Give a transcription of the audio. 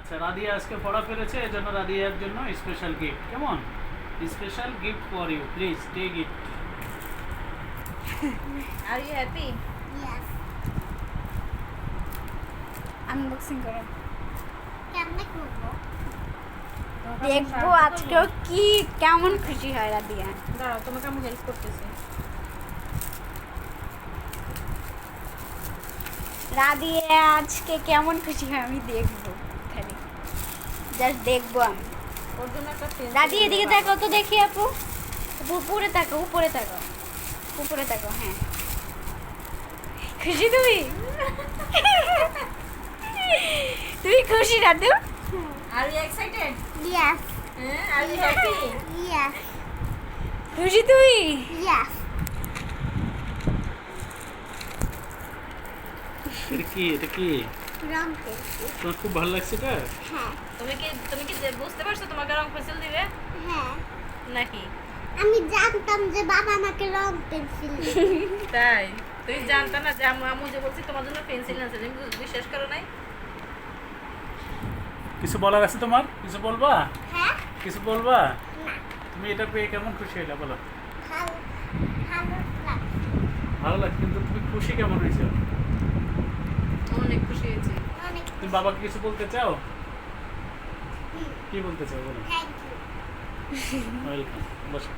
আচ্ছা, রাদিয়া আজকে পড়া পেরেছে, এজন্য রাদিয়ার জন্য স্পেশাল গিফট। কেমন? Special gift for you, please take it. Are you happy? Yes. Unboxing করো। কেমনে করবো? দেখবো আজকেও কি কেমন খুশি হয় রাদিয়া। দাঁড়াও, তোমাকে আমি হেল্প করতেছি। রাদিয়া আজকে কেমন খুশি হয় আমি দেখবো, খালি জাস্ট দেখবো আমি। ওর জন্য একটা পেন। দাদি এদিকে দেখো তো দেখি আপু। আপু উপরে তাকাও, উপরে তাকাও, উপরে তাকাও। হ্যাঁ, খুশি তুমি? তুমি খুশি দাদু? Are you excited? Yes. Are you happy? Yes. খুশি তুমি? Yes. এটা কি? এটা কি? রং পেন্সিল। তোমার খুব ভালো লাগছে এটা? হ্যাঁ। তুমি কি বুঝতে পারছো তোমাকে রং পেন্সিল দিবে হ্যাঁ। নাকি? আমি জানতাম যে বাবা আমাকে রং পেন্সিল দিবে। তাই তুমি জানতা না যে আম্মু যে বলছি তোমার জন্য পেন্সিল আছে, তুমি বিশ্বাস করো নাই? কিছু বলার আছে তোমার? কিছু বলবা? হ্যাঁ? কিছু বলবা? না। তুমি এটা পেয়ে কেমন খুশি হইলা বলো? ভালো ভালো লাগছে। ভালো লাগছে, কিন্তু তুমি খুশি কেমন হয়েছো? অনেক খুশি হয়েছি। অনেক তুমি বাবাকে কিছু বলতে চাও? হুম। কি বলতে চাও বলো? Thank you. ওয়েলকাম, বসো।